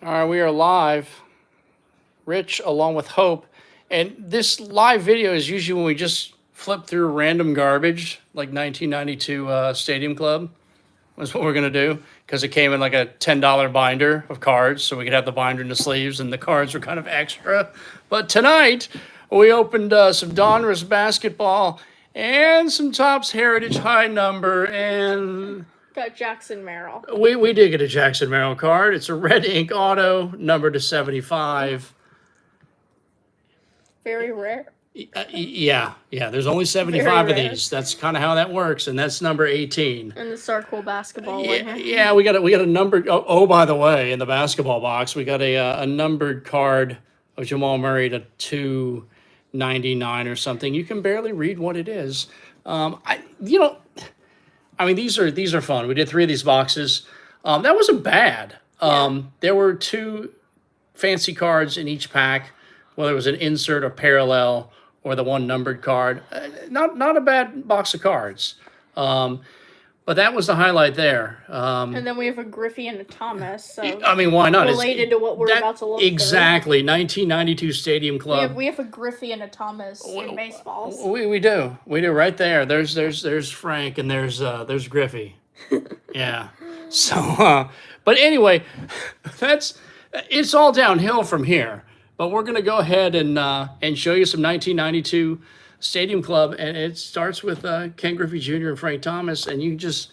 All right, we are live. Rich along with Hope. And this live video is usually when we just flip through random garbage, like 1992 Stadium Club was what we're going to do, because it came in like a $10 binder of cards, so we could have the binder and the sleeves, and the cards were kind of extra. But tonight, we opened some Donruss basketball and some Topps Heritage High Number, and got Jackson Merrill. we did get a Jackson Merrill card. It's a red ink auto, numbered to 75. Very rare. Yeah. There's only 75 of these. That's kind of how that works, and that's number 18. And the Sarkle basketball one here. Yeah, we got a numbered. Oh, by the way, in the basketball box, we got a numbered card of Jamal Murray to 299 or something. You can barely read what it is. I mean, these are fun. We did 3 of these boxes. That wasn't bad. There were 2 fancy cards in each pack, whether it was an insert or parallel or the one numbered card. Not a bad box of cards. But that was the highlight there. And then we have a Griffey and a Thomas. So I mean, why not? Related to what we're about to look exactly. 1992 Stadium Club. We have a Griffey and a Thomas in baseballs. We do right there. There's Frank and there's Griffey. Yeah. So, but anyway, it's all downhill from here. But we're going to go ahead and show you some 1992 Stadium Club, and it starts with Ken Griffey Jr. and Frank Thomas, and you just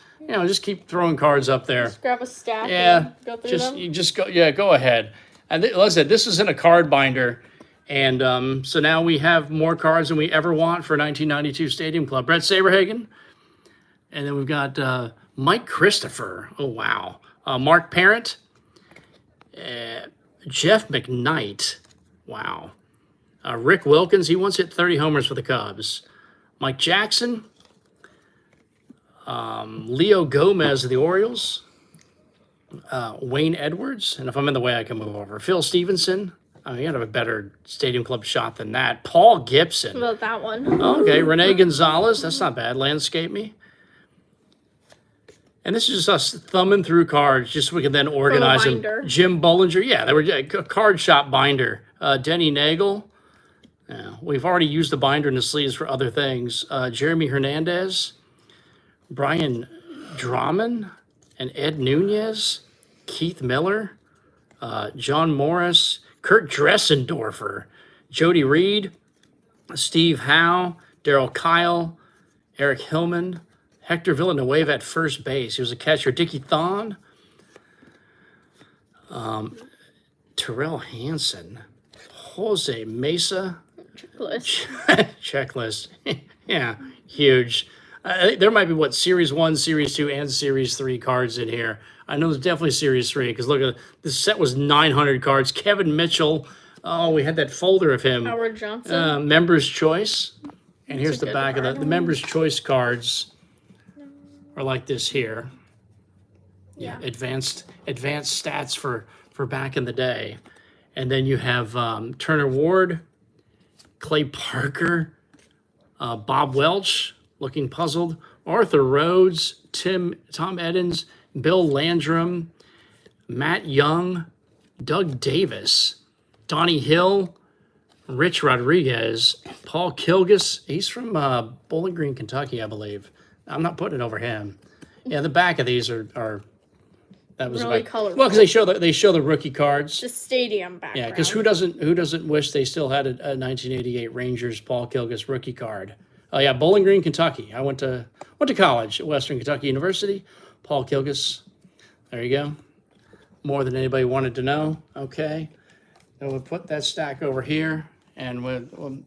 keep throwing cards up there. Just grab a stack. Yeah, and go through them. Go ahead. And listen, this is in a card binder, and so now we have more cards than we ever want for 1992 Stadium Club. Brett Saberhagen, and then we've got Mike Christopher. Oh wow, Mark Parent, Jeff McKnight. Wow. Rick Wilkins, he once hit 30 homers for the Cubs. Mike Jackson. Leo Gomez of the Orioles. Wayne Edwards. And if I'm in the way, I can move over. Phil Stevenson. You gotta have a better Stadium Club shot than that. Paul Gibson. What about that one? Okay, Rene Gonzalez. That's not bad. Landscape me. And this is just us thumbing through cards just so we can then organize them. Jim Bollinger. Yeah, they were a card shop binder. Denny Nagel. We've already used the binder and the sleeves for other things. Jeremy Hernandez. Brian Drummond and Ed Nunez. Keith Miller. John Morris. Kurt Dressendorfer. Jody Reed. Steve Howe. Darryl Kyle. Eric Hillman. Hector Villanueva at first base. He was a catcher. Dickie Thon. Terrell Hansen. Jose Mesa. Checklist. Yeah, huge. There might be, Series 1, Series 2, and Series 3 cards in here. I know there's definitely Series 3, because look at this set was 900 cards. Kevin Mitchell. Oh, we had that folder of him. Howard Johnson. Members' Choice. And here's the back of the Members' Choice cards are like this here. Yeah, advanced stats for back in the day. And then you have Turner Ward, Clay Parker, Bob Welch, looking puzzled, Arthur Rhodes, Tom Edens, Bill Landrum, Matt Young, Doug Davis, Donnie Hill, Rich Rodriguez, Paul Kilgus. He's from Bowling Green, Kentucky, I believe. I'm not putting it over him. Yeah, the back of these are that was really colorful. Well, because they show the rookie cards. The stadium background. Yeah, because who doesn't wish they still had a 1988 Rangers Paul Kilgus rookie card? Oh yeah, Bowling Green, Kentucky. I went to college at Western Kentucky University. Paul Kilgus. There you go. More than anybody wanted to know. Okay, so we'll put that stack over here, and we'll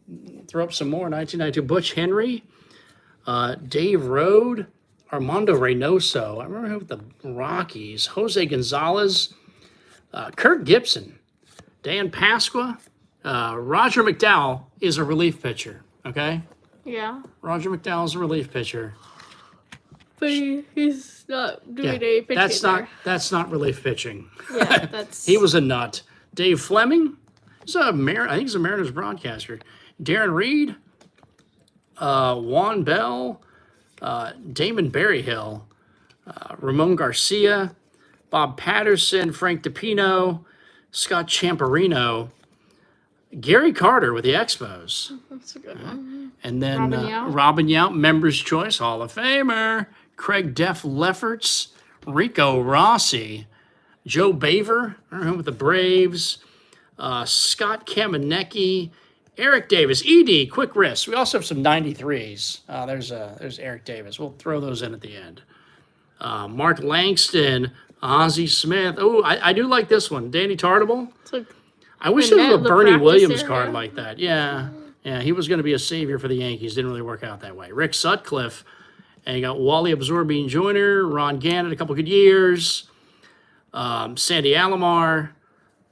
throw up some more. 1992 Butch Henry, Dave Rode, Armando Reynoso. I remember him with the Rockies. Jose Gonzalez, Kurt Gibson, Dan Pasqua, Roger McDowell is a relief pitcher. Okay. Yeah. Roger McDowell is a relief pitcher. But he's not doing any pitching. That's not relief pitching. Yeah, that's. He was a nut. Dave Fleming. I think he's a Mariners broadcaster. Darren Reed. Juan Bell. Damon Berryhill. Ramon Garcia. Bob Patterson. Frank DePino. Scott Champerino, Gary Carter with the Expos. That's a good one. And then Robin Yount. Robin Yount, Members' Choice Hall of Famer. Craig Def Lefferts, Rico Rossi, Joe Baver with the Braves, Scott Kamenecki, Eric Davis, ED, quick wrist. We also have some 93s. There's Eric Davis. We'll throw those in at the end. Mark Langston, Ozzie Smith. Oh, I do like this one. Danny Tartable. I wish there was a Bernie Williams card like that. Yeah, he was going to be a savior for the Yankees. Didn't really work out that way. Rick Sutcliffe. And you got Wally Absorbine Jr., Ron Gannett, a couple good years. Sandy Alomar,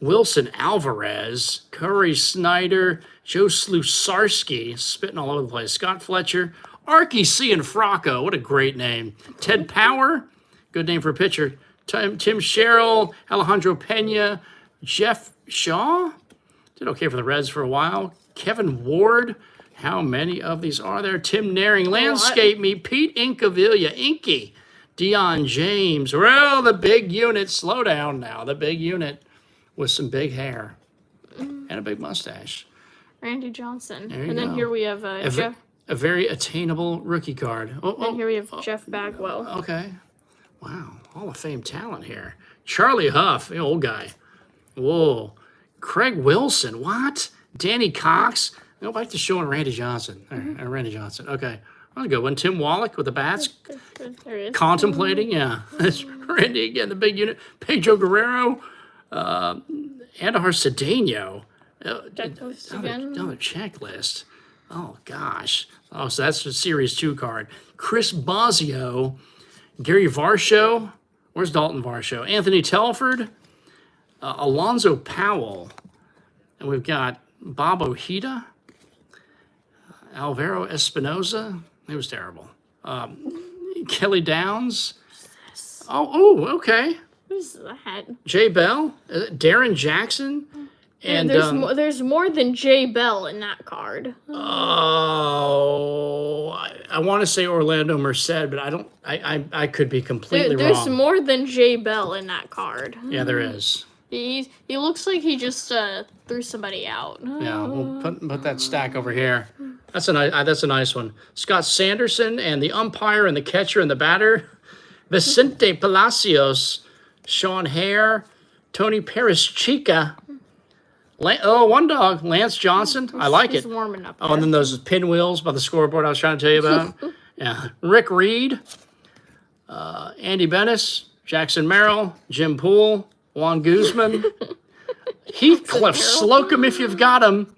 Wilson Alvarez, Corey Snyder, Joe Slusarski, spitting all over the place. Scott Fletcher, Archie Cianfrocco, what a great name. Ted Power, good name for a pitcher. Tim Sherrill, Alejandro Pena, Jeff Shaw, did okay for the Reds for a while. Kevin Ward, how many of these are there? Tim Naring, Landscape Me, Pete Incavilla, Inky, Deion James. Well, the big unit, slow down now. The big unit with some big hair and a big mustache. Randy Johnson. And then here we have Jeff. A very attainable rookie card. And here we have Jeff Bagwell. Okay. Wow. Hall of Fame talent here. Charlie Huff, the old guy. Whoa. Craig Wilson. What? Danny Cox. Go back to showing Randy Johnson. Randy Johnson. Okay. That's a good one. Tim Wallach with the bats. There he is. Contemplating. Yeah. That's Randy again, the big unit. Pedro Guerrero. Andahar Cedeno. Another checklist. Oh, gosh. Oh, so that's a Series 2 card. Chris Bosio. Gary Varsho. Where's Dalton Varsho? Anthony Telford. Alonzo Powell. And we've got Bob Ojeda. Alvaro Espinoza. He was terrible. Kelly Downs. Oh, okay. Who's that? Jay Bell. Darren Jackson. And there's more than Jay Bell in that card. Oh, I want to say Orlando Merced, but I don't. I could be completely wrong. There's more than Jay Bell in that card. Yeah, there is. He looks like he just threw somebody out. Yeah, we'll put that stack over here. That's a nice one. Scott Sanderson and the umpire and the catcher and the batter, Vicente Palacios, Sean Hare, Tony Perez-Chica. One dog, Lance Johnson. I like it. He's warming up. Oh, and then those pinwheels by the scoreboard I was trying to tell you about. Yeah, Rick Reed, Andy Bennis, Jackson Merrill, Jim Poole, Juan Guzman, Heathcliff Slocum if you've got him.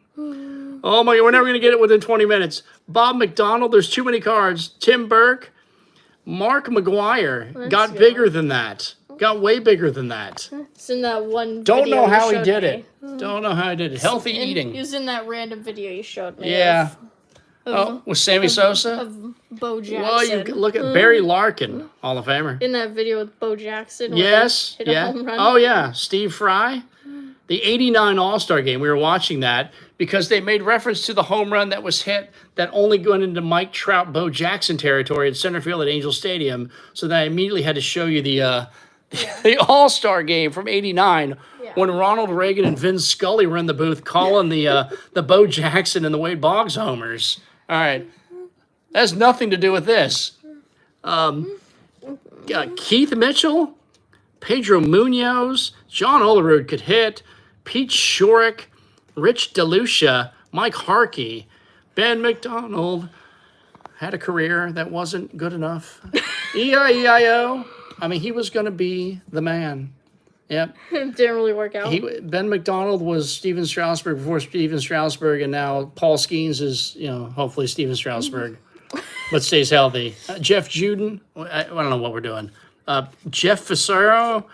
Oh my God, we're never going to get it within 20 minutes. Bob McDonald, there's too many cards. Tim Burke, Mark McGuire, got bigger than that. Got way bigger than that. It's in that one Don't video know how you he showed did me. it. Don't know how he did it. Healthy eating. He was in that random video you showed me. Yeah. With Sammy Sosa? Of Bo Jackson. Well, you look at Barry Larkin, Hall of Famer. In that video with Bo Jackson. Yes. Hit a home run. Oh, yeah. Steve Fry. The 89 All-Star game, we were watching that because they made reference to the home run that was hit that only went into Mike Trout, Bo Jackson territory at center field at Angel Stadium. So then I immediately had to show you the All-Star game from 89 when Ronald Reagan and Vin Scully were in the booth calling the Bo Jackson and the Wade Boggs homers. All right. That has nothing to do with this. Keith Mitchell, Pedro Munoz, John Olerud could hit, Pete Shorrock, Rich DeLucia, Mike Harkey, Ben McDonald had a career that wasn't good enough. E-I-E-I-O. I mean, he was going to be the man. Yep. It didn't really work out. Ben McDonald was Steven Strasburg before Steven Strasburg, and now Paul Skeens is, hopefully Steven Strasburg, but stays healthy. Jeff Juden, I don't know what we're doing. Jeff Facero,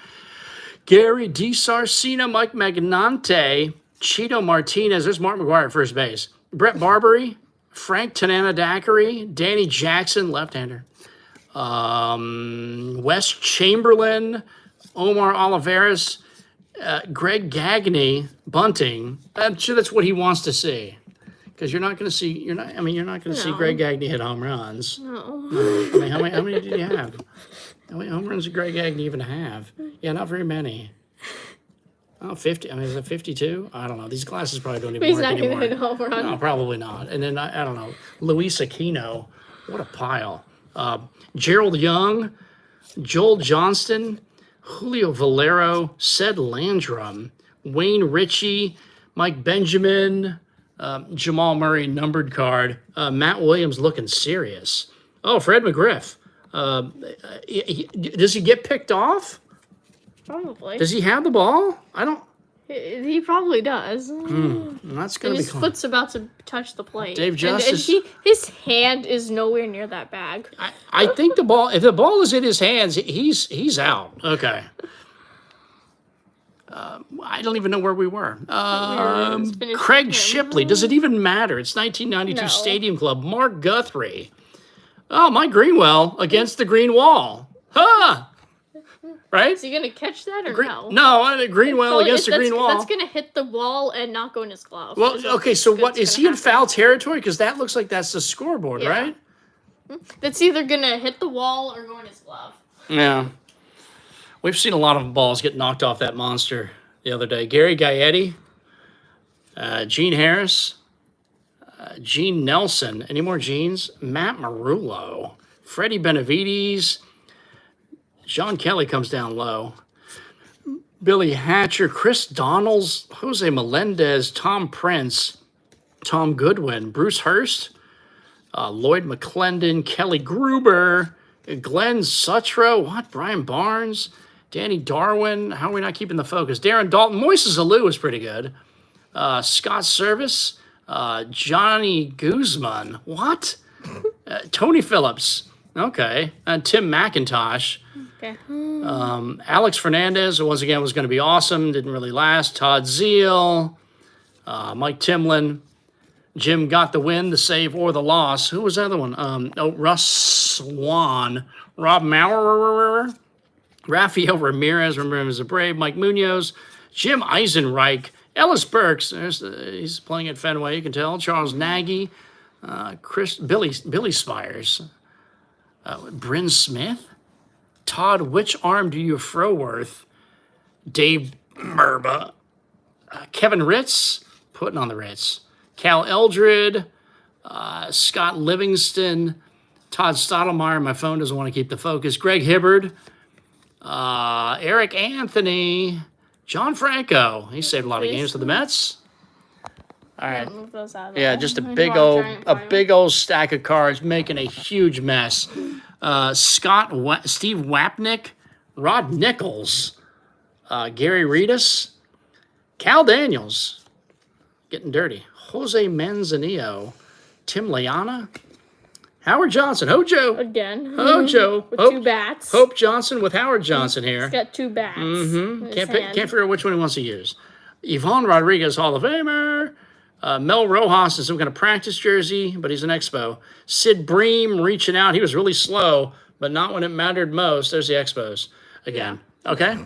Gary DiSarcina, Mike Magnante, Cheeto Martinez. There's Mark McGuire at first base. Brett Barbary, Frank Tanana-Daiquiri, Danny Jackson, left-hander. Wes Chamberlain, Omar Oliveras, Greg Gagne, bunting. I'm sure that's what he wants to see, because you're not going to see see Greg Gagne hit home runs. No. I mean, how many did you have? How many home runs did Greg Gagne even have? Yeah, not very many. Oh, 50. I mean, is it 52? I don't know. These glasses probably don't even He's work not anymore. going to hit a home run. No, probably not. And then, I don't know, Luis Aquino. What a pile. Gerald Young, Joel Johnston, Julio Valero, Ced Landrum, Wayne Ritchie, Mike Benjamin, Jamal Murray, numbered card. Matt Williams looking serious. Oh, Fred McGriff. Does he get picked off? Probably. Does he have the ball? I don't. He probably does. That's gonna And be his foot's about to touch the plate. Dave Justice. And his hand is nowhere near that bag. I think the ball. If the ball is in his hands, he's out. Okay. I don't even know where we were. Craig Shipley. Does it even matter? It's 1992 No. Stadium Club. Mark Guthrie. Oh, Mike Greenwell against the green wall. Huh. Right? Is he going to catch that or no? No, Greenwell against the green wall. That's going to hit the wall and not go in his glove. Well, okay, so what, is he in foul territory? Because that looks like that's the scoreboard, Yeah. right? That's either going to hit the wall or go in his glove. Yeah. We've seen a lot of balls get knocked off that monster the other day. Gary Gaetti, Gene Harris, Gene Nelson. Any more Genes? Matt Marullo, Freddie Benavides. John Kelly comes down low. Billy Hatcher, Chris Donnells, Jose Melendez, Tom Prince, Tom Goodwin, Bruce Hurst, Lloyd McClendon, Kelly Gruber, Glenn Sutro, Brian Barnes, Danny Darwin. How are we not keeping the focus? Darren Dalton, Moises Alou was pretty good. Scott Service, Johnny Guzman. What? Tony Phillips. Okay. Tim McIntosh. Okay. Alex Fernandez, once again, was going to be awesome. Didn't really last. Todd Zeal. Mike Timlin. Jim got the win, the save, or the loss. Who was the other one? Russ Swan. Rob Maurer. Rafael Ramirez. Remember him as a Brave. Mike Munoz. Jim Eisenreich. Ellis Burks. He's playing at Fenway, you can tell. Charles Nagy. Billy Spires. Bryn Smith. Todd, which arm do you throw worth? Dave Merba. Kevin Ritz, putting on the Ritz. Cal Eldred. Scott Livingston. Todd Stottlemyre, my phone doesn't want to keep the focus. Greg Hibbard. Eric Anthony. John Franco. He saved a lot of games for the Mets. All right. Move those out of Yeah, there. just a There's big one old giant a pile. big old stack of cards making a huge mess. Steve Wapnick, Rod Nichols, Gary Reedus, Cal Daniels, getting dirty. Jose Manzanillo, Tim Layana, Howard Johnson, Hojo, Again. Hojo, With two bats. Hope Johnson with Howard Johnson here. He's got two bats. in his Can't hand. figure out which one he wants to use. Yvonne Rodriguez, Hall of Famer. Mel Rojas in some kind of practice jersey, but he's an Expo. Sid Bream reaching out. He was really slow, but not when it mattered most. There's the Expos again. Okay.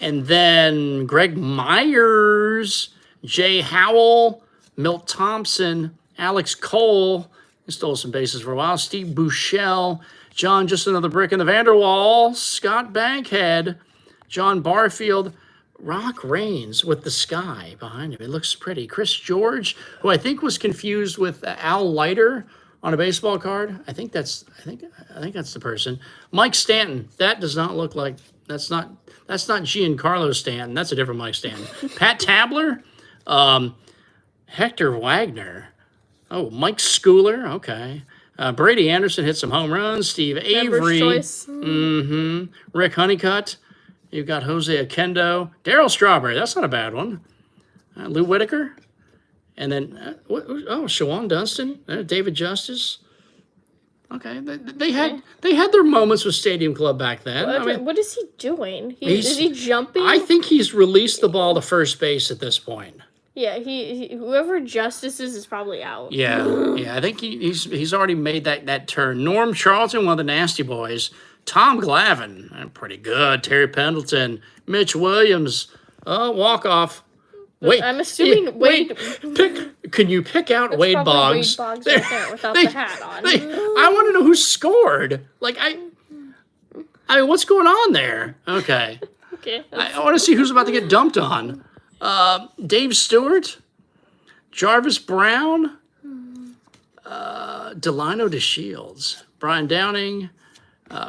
And then Greg Myers, Jay Howell, Milt Thompson, Alex Cole. He stole some bases for a while. Steve Bushell, John, just another brick in the Vanderwall. Scott Bankhead, John Barfield. Rock Reigns with the sky behind him. It looks pretty. Chris George, who I think was confused with Al Leiter on a baseball card. I think that's the person. Mike Stanton. That does not look like that's not Giancarlo Stanton. That's a different Mike Stanton. Pat Tabler, Hector Wagner. Oh, Mike Schooler. Okay. Brady Anderson hit some home runs. Steve Avery. Choice. Rick Honeycutt. You've got Jose Akendo. Darryl Strawberry. That's not a bad one. Lou Whitaker. And then, Shawan Dunston. David Justice. Okay. They had their moments with Stadium Club back then. What is he doing? Is he jumping? I think he's released the ball to first base at this point. Yeah, whoever Justice is probably out. Yeah. I think he's already made that turn. Norm Charlton, one of the nasty boys. Tom Glavine, pretty good. Terry Pendleton, Mitch Williams, walk-off. Wait, I'm assuming Wade. Can you pick out Wade Boggs? Wade Boggs right there without the hat on. I want to know who scored. I mean, what's going on there? Okay. Okay. I want to see who's about to get dumped on. Dave Stewart, Jarvis Brown, Delino DeShields, Brian Downing,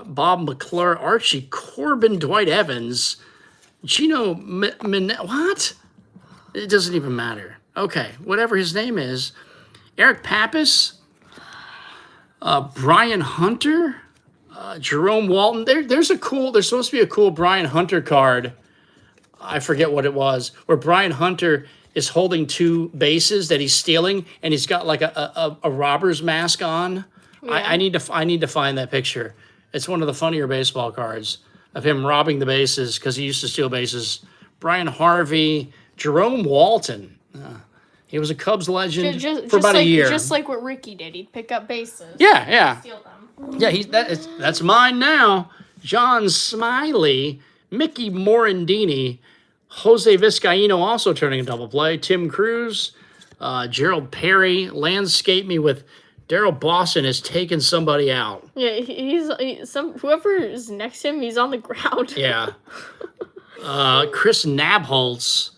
Bob McClure, Archie Corbin, Dwight Evans, Gino what? It doesn't even matter. Okay, whatever his name is. Eric Pappas, Brian Hunter, Jerome Walton. There's supposed to be a cool Brian Hunter card. I forget what it was, where Brian Hunter is holding 2 bases that he's stealing, and he's got like a robber's mask on. Yeah. I need to find that picture. It's one of the funnier baseball cards of him robbing the bases because he used to steal bases. Brian Harvey, Jerome Walton. He was a Cubs legend for about a year. Just like what Ricky did. He'd pick up bases. Yeah. Steal them. Yeah, that's mine now. John Smiley, Mickey Morandini, Jose Vizcaíno also turning a double play. Tim Cruz, Gerald Perry, landscape me with Daryl Boston has taken somebody out. Yeah, whoever is next to him, he's on the ground. Yeah. Chris Nabholz,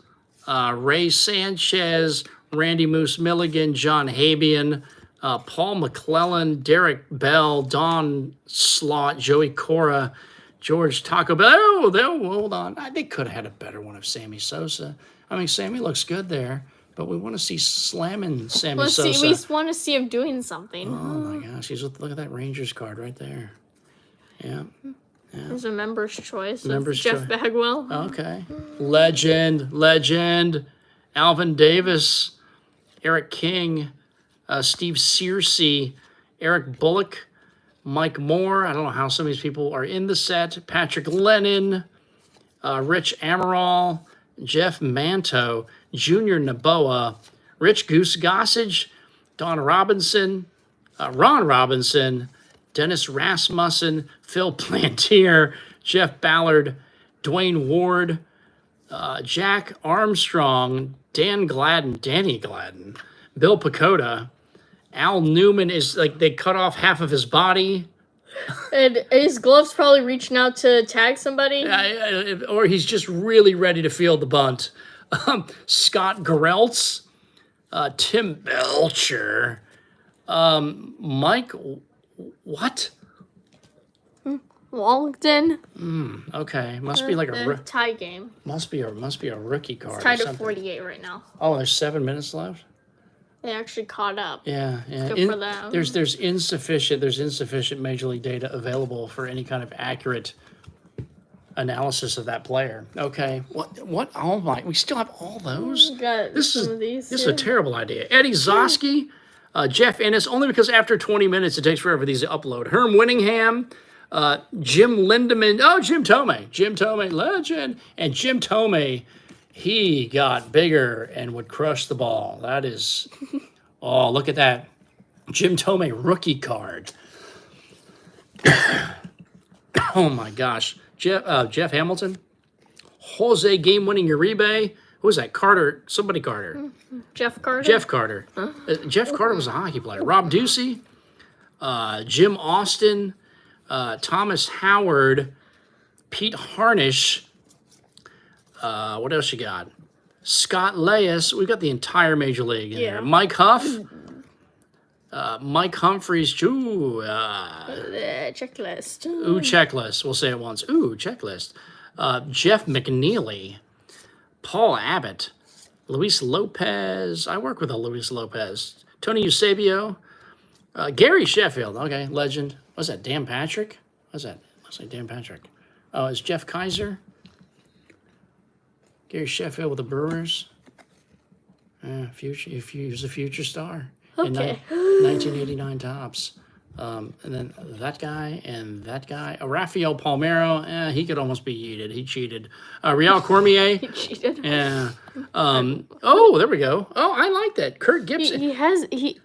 Ray Sanchez, Randy Moose Milligan, John Habian, Paul McClellan, Derek Bell, Don Slott, Joey Cora, George Taco Bell. Oh, hold on. They could have had a better one of Sammy Sosa. I mean, Sammy looks good there, but we want to see slamming Sammy Sosa. We just want to see him doing something. Oh, my gosh. Look at that Rangers card right there. Yeah. There's a member's choice. Jeff Bagwell. Okay. Legend. Alvin Davis, Eric King, Steve Searcy, Eric Bullock, Mike Moore. I don't know how some of these people are in the set. Patrick Lennon, Rich Amaral, Jeff Manto, Junior Naboa, Rich Goose Gossage, Don Robinson, Ron Robinson, Dennis Rasmussen, Phil Plantier, Jeff Ballard, Dwayne Ward, Jack Armstrong, Danny Gladden, Bill Pacoda, Al Newman is like they cut off half of his body. And his gloves probably reaching out to tag somebody. Or he's just really ready to field the bunt. Scott Gereltz, Tim Belcher, Mike, what? Wallington. Okay, must be like a tie game. Must be a rookie card. It's tied to 48 right now. Oh, there's 7 minutes left. They actually caught up. Yeah. Good for them. There's insufficient Major League data available for any kind of accurate analysis of that player. Okay, what? Oh my, we still have all those. This is a terrible idea. Eddie Zosky, Jeff Ennis, only because after 20 minutes it takes forever for these to upload. Herm Winningham. Jim Lindemann, Jim Thome, legend. And Jim Thome, he got bigger and would crush the ball. That is, look at that. Jim Thome rookie card. Oh my gosh. Jeff Hamilton, Jose game-winning Uribe. Who was that? Carter, somebody Carter. Jeff Carter? Jeff Carter. Huh? Jeff Carter was a hockey player. Rob Ducey, Jim Austin, Thomas Howard, Pete Harnish. What else you got? Scott Leyes. We've got the entire Major League in there. Mike Huff. Mike Humphreys. Checklist. Checklist. We'll say it once. Checklist. Jeff McNeely. Paul Abbott. Luis Lopez. I work with a Luis Lopez. Tony Eusebio. Gary Sheffield. Okay, legend. What's that, Dan Patrick? What's that? Looks like Dan Patrick. Oh, it's Jeff Kaiser. Gary Sheffield with the Brewers. He was a future star. Okay. In 1989 Topps. And then that guy and that guy. Rafael Palmeiro, he could almost be yeeted. He cheated. Real Cormier. He cheated. Yeah. There we go. Oh, I like that. Kurt Gibson.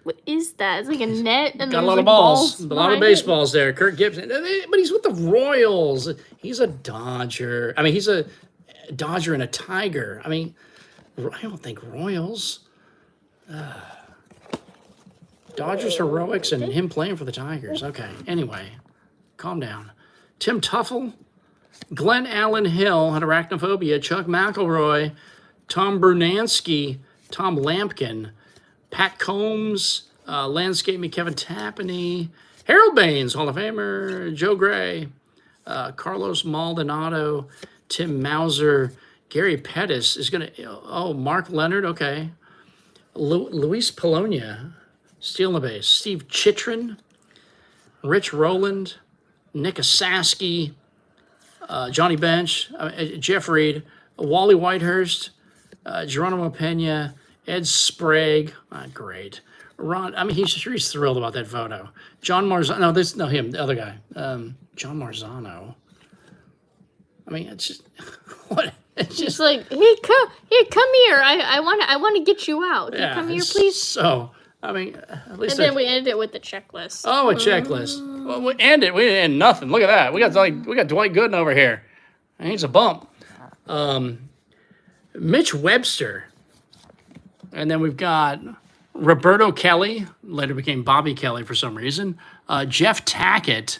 What is that? It's like a net and got a lot of balls. A lot of baseballs there. Kurt Gibson. But he's with the Royals. He's a Dodger. I mean, he's a Dodger and a Tiger. I mean, I don't think Royals. Dodgers heroics and him playing for the Tigers. Okay. Anyway, calm down. Tim Tuffle, Glenn Allen Hill had arachnophobia. Chuck McElroy, Tom Brunansky, Tom Lampkin, Pat Combs, Landscape Me, Kevin Tapani, Harold Baines, Hall of Famer, Joe Gray, Carlos Maldonado, Tim Mauser, Gary Pettis is going to, Mark Leonard, okay. Luis Polonia, stealing the base. Steve Chitrin, Rich Rowland, Nick Asaski, Johnny Bench, Jeff Reed, Wally Whitehurst, Geronimo Pena, Ed Sprague, great. Ron, he's thrilled about that photo. John Marzano, the other guy. John Marzano. It's just, what? It's just like, hey, come here. I want to get you out. Yeah, come here, please. So, at least. And then we ended it with the checklist. Oh, a checklist. Well, we didn't end nothing. Look at that. We got Dwight Gooden over here. He needs a bump. Mitch Webster. And then we've got Roberto Kelly, later became Bobby Kelly for some reason. Jeff Tackett.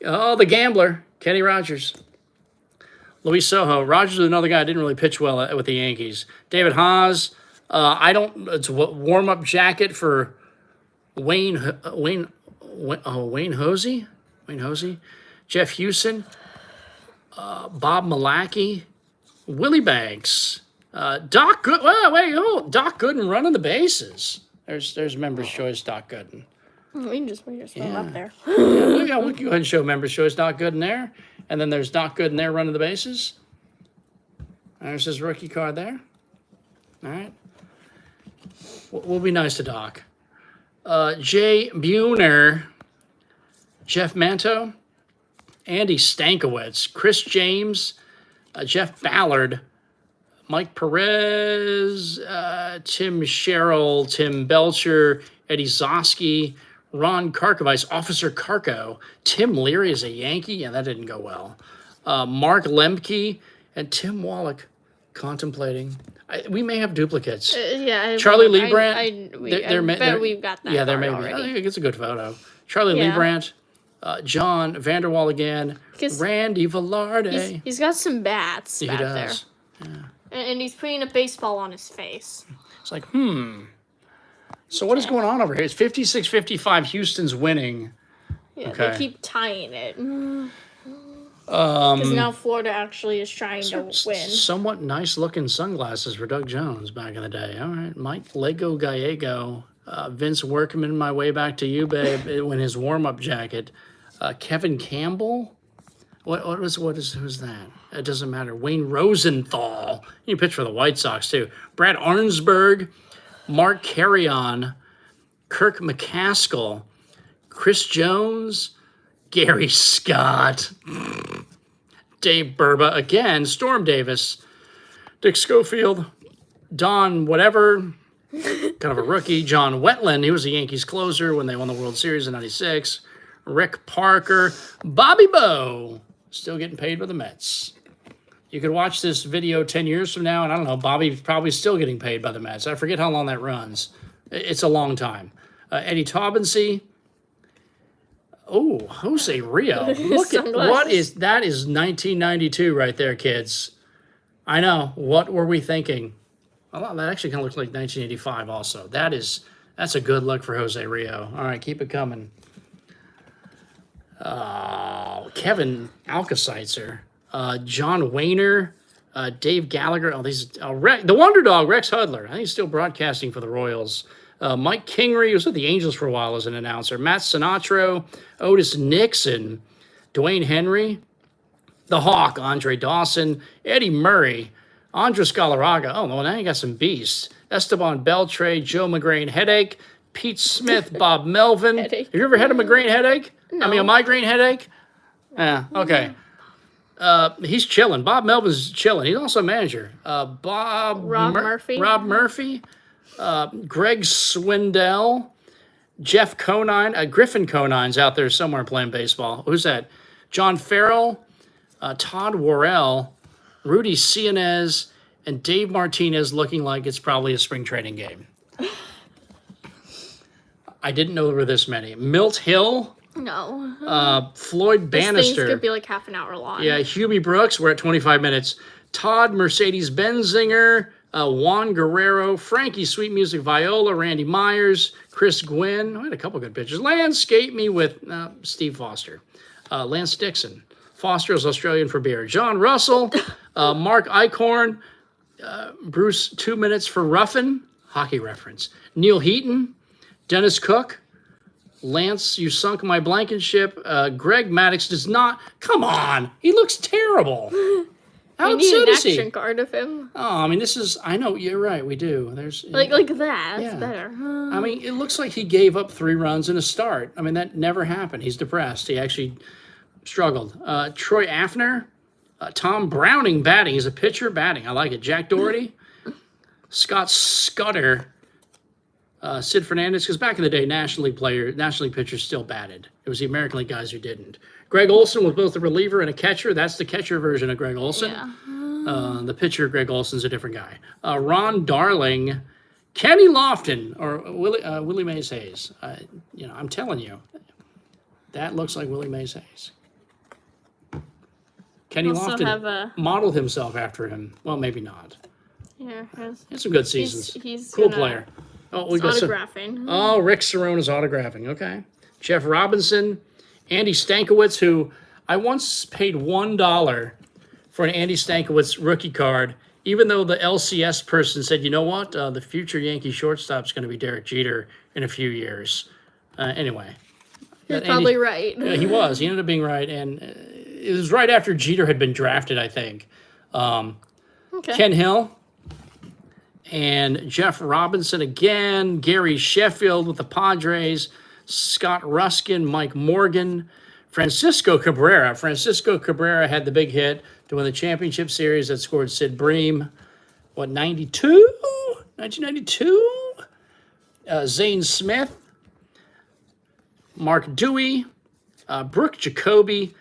Oh, the gambler, Kenny Rogers. Luis Sojo. Rogers was another guy who didn't really pitch well with the Yankees. David Haas. It's a warm-up jacket for Wayne Hosey. Wayne Hosey. Jeff Hewson. Bob Malachy. Willie Banks. Doc Good. Doc Gooden running the bases. There's Members' Choice Doc Gooden. We can just put him up there. We can go ahead and show Members' Choice Doc Gooden there, and then there's Doc Gooden there running the bases. There's his rookie card there. All right. We'll be nice to Doc. Jay Buhner, Jeff Manto, Andy Stankiewicz, Chris James, Jeff Ballard, Mike Perez, Tim Sherrill, Tim Belcher, Eddie Zosky, Ron Karkovice, Officer Karko, Tim Leary is a Yankee. Yeah, that didn't go well. Mark Lemke, and Tim Wallach contemplating. We may have duplicates. Charlie Liebrandt. We've got that. Yeah, there may be. Already. I think it's a good photo. Charlie Liebrandt, John Vanderwall again, Randy Velarde. He's got some bats back there. Yeah. And he's putting a baseball on his face. It's like, So what is going on over here? It's 56-55. Houston's winning. Yeah, okay. They keep tying it. Because now Florida actually is trying to win. Somewhat nice-looking sunglasses for Doug Jones back in the day. All right, Mike Lego Gallego. Vince Workman, my way back to you, babe, in his warm-up jacket. Kevin Campbell. Who's that? It doesn't matter. Wayne Rosenthal. You pitch for the White Sox, too. Brad Arnsberg. Mark Carrion. Kirk McCaskill. Chris Jones. Gary Scott. Dave Burba again. Storm Davis. Dick Schofield. Don whatever. Kind of a rookie. John Wetland. He was the Yankees closer when they won the World Series in '96. Rick Parker. Bobby Bowe. Still getting paid by the Mets. You could watch this video 10 years from now, and I don't know, Bobby's probably still getting paid by the Mets. I forget how long that runs. It's a long time. Eddie Taubensee. Oh, Jose Rio. Look at that is 1992 right there, kids. I know. What were we thinking? Well, that actually kind of looks like 1985 also. That's a good look for Jose Rio. All right, keep it coming. Kevin Alka-Seitzer, John Wayner, Dave Gallagher. The Wonder Dog, Rex Hudler. I think he's still broadcasting for the Royals. Mike Kingery was with the Angels for a while as an announcer. Matt Sinatro, Otis Nixon, Dwayne Henry, the Hawk, Andre Dawson, Eddie Murray, Andres Galarraga. Oh, well, now you got some beasts. Esteban Beltre, Joe McGrain Headache, Pete Smith, Bob Melvin. Have you ever had a migraine headache? No. A migraine headache? Yeah, okay. He's chilling. Bob Melvin's chilling. He's also a manager. Rob Murphy. Greg Swindell. Jeff Conine. Griffin Conine's out there somewhere playing baseball. Who's that? John Farrell. Todd Worrell. Rudy Cianez. And Dave Martinez looking like it's probably a spring training game. I didn't know there were this many. Milt Hill. No. Floyd This thing's Bannister. gonna be like half an hour long. Yeah, Hubie Brooks. We're at 25 minutes. Todd Mercedes Benzinger, Juan Guerrero, Frankie Sweet Music Viola, Randy Myers, Chris Gwynn. I had a couple good pitchers. Landscape Me with Steve Foster. Lance Dixon. Foster is Australian for beer. John Russell, Mark Eichhorn, Bruce 2 Minutes for Ruffin, hockey reference. Neil Heaton, Dennis Cook, Lance, You Sunk My Blankenship. Greg Maddox does not. Come on, he looks terrible. How I need upset an is he? action card of him. Oh, I mean, this is. I know you're right. We do. There's Like that. That's better. I mean, it looks like he gave up 3 runs in a start. I mean, that never happened. He's depressed. He actually struggled. Troy Afner, Tom Browning batting. He's a pitcher batting. I like it. Jack Doherty, Scott Scudder, Sid Fernandez. Because back in the day, National League pitchers still batted. It was the American League guys who didn't. Greg Olson was both a reliever and a catcher. That's the catcher version of Greg Olson. Yeah. The pitcher, Greg Olson's a different guy. Ron Darling, Kenny Lofton, or Willie Mays Hayes. I'm telling you, that looks like Willie Mays Hayes. Kenny Lofton modeled himself after him. Well, maybe not. Yeah, Had some good seasons. He's cool player. Oh, we got autographing. Rick Cerrone is autographing. Okay. Jeff Robinson, Andy Stankiewicz, who I once paid $1 for an Andy Stankiewicz rookie card, even though the LCS person said, you know what, the future Yankee shortstop is going to be Derek Jeter in a few years. Anyway. You're probably right. Yeah, he was. He ended up being right, and it was right after Jeter had been drafted, I think. Okay. Ken Hill and Jeff Robinson again, Gary Sheffield with the Padres, Scott Ruskin, Mike Morgan, Francisco Cabrera. Francisco Cabrera had the big hit to win the championship series that scored Sid Bream. What, 1992? Zane Smith, Mark Dewey, Brooke Jacoby,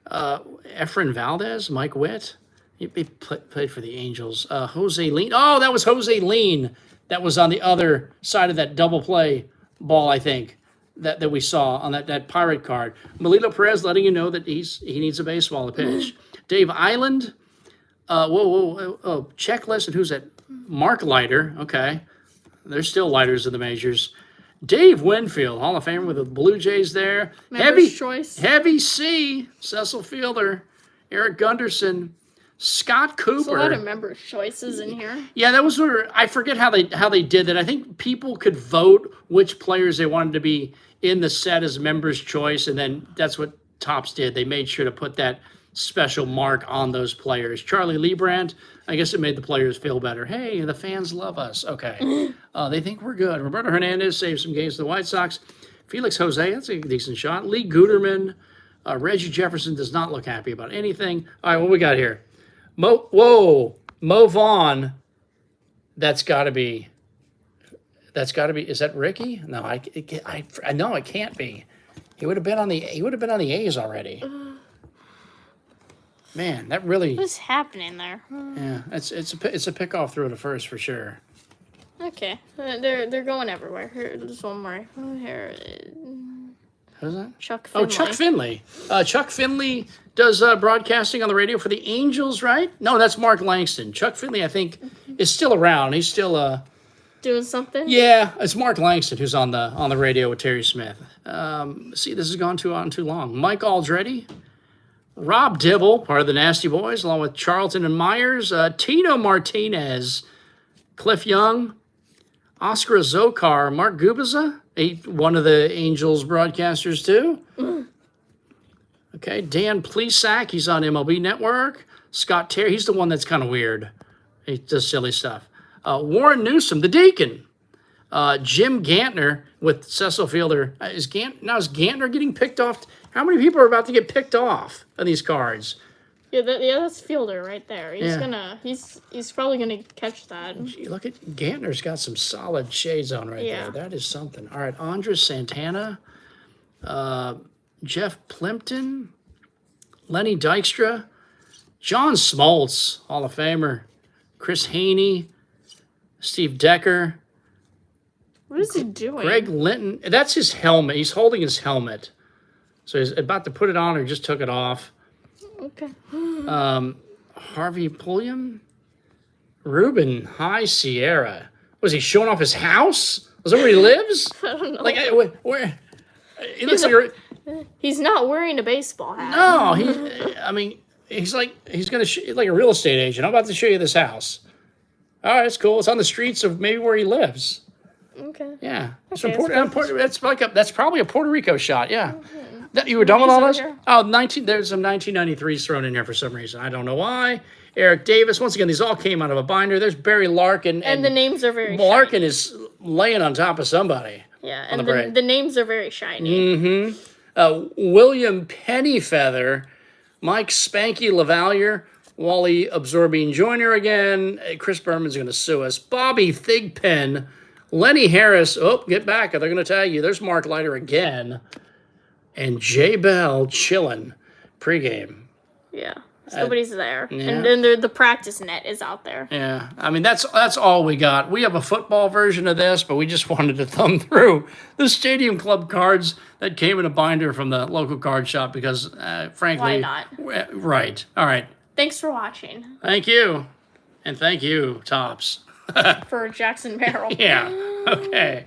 Efren Valdez, Mike Witt. He played for the Angels. Jose Lean. Oh, that was Jose Lean. That was on the other side of that double play ball, I think, that we saw on that Pirate card. Melito Perez letting you know that he needs a baseball to pitch. Dave Island. Checklist. And who's that? Mark Leiter. Okay. There's still lighters in the majors. Dave Winfield, Hall of Famer with the Blue Jays there. Member's choice. Heavy C, Cecil Fielder, Eric Gunderson, Scott Cooper. There's a lot of members' choices in here. Yeah, that was sort of, I forget how they did that. I think people could vote which players they wanted to be in the set as members' choice, and then that's what Topps did. They made sure to put that special mark on those players. Charlie Liebrandt, I guess it made the players feel better. Hey, the fans love us. Okay. They think we're good. Roberto Hernandez saved some games to the White Sox. Felix Jose, that's a decent shot. Lee Guterman. Reggie Jefferson does not look happy about anything. All right, what we got here? Mo Vaughn. That's got to be. Is that Ricky? No, I know it can't be. He would have been on the A's already. Man, that really. What's happening there? Yeah, it's a pickoff through to first for sure. Okay, they're going everywhere. There's one more. Here. Who's that? Chuck Finley. Oh, Chuck Finley. Chuck Finley does broadcasting on the radio for the Angels, right? No, that's Mark Langston. Chuck Finley, I think, is still around. He's still doing something. Yeah, it's Mark Langston who's on the radio with Terry Smith. See, this has gone too long. Mike Aldretti. Rob Dibble, part of the Nasty Boys, along with Charlton and Myers, Tino Martinez, Cliff Young, Oscar Zokar, Mark Gubiza, one of the Angels broadcasters too. Okay, Dan Plesac, he's on MLB Network. Scott Terry, he's the one that's kind of weird. He does silly stuff. Warren Newsom, the Deacon. Jim Gantner with Cecil Fielder. Is Gantner getting picked off? How many people are about to get picked off on these cards? Yeah, that's Fielder right there. He's probably gonna catch that. Gee, look at Gantner's got some solid shades on right there. That is something. All right, Andres Santana, Jeff Plimpton, Lenny Dykstra, John Smoltz, Hall of Famer, Chris Haney, Steve Decker. What is he doing? Greg Linton. That's his helmet. He's holding his helmet. So he's about to put it on or just took it off. Okay. Harvey Pulliam. Ruben High Sierra. Was he showing off his house? Was that where he lives? I don't know. Like, where? He looks like He's not wearing a baseball hat. no. He's like like a real estate agent. I'm about to show you this house. All right, it's cool. It's on the streets of maybe where he lives. Okay. Yeah. Okay, That's probably a Puerto Rico shot. Yeah. You were done with all this? Here. Oh, there's some 1993s thrown in here for some reason. I don't know why. Eric Davis. Once again, these all came out of a binder. There's Barry Larkin. And the names are very Larkin shiny. is laying on top of somebody. Yeah, and the names are very shiny. Mm-hmm. William Pennyfeather. Mike Spanky Lavalier. Wally Absorbing Joyner again. Chris Berman's going to sue us. Bobby Thigpen. Lenny Harris. Oh, get back. They're going to tag you. There's Mark Leiter again. And Jay Bell chilling pregame. Yeah. Nobody's there. Yeah. And then the practice net is out there. Yeah. I mean, that's all we got. We have a football version of this, but we just wanted to thumb through the Stadium Club cards that came in a binder from the local card shop because, frankly... Why not? Right. All right. Thanks for watching. Thank you. And thank you, Tops. For Jackson Merrill. Yeah. Okay.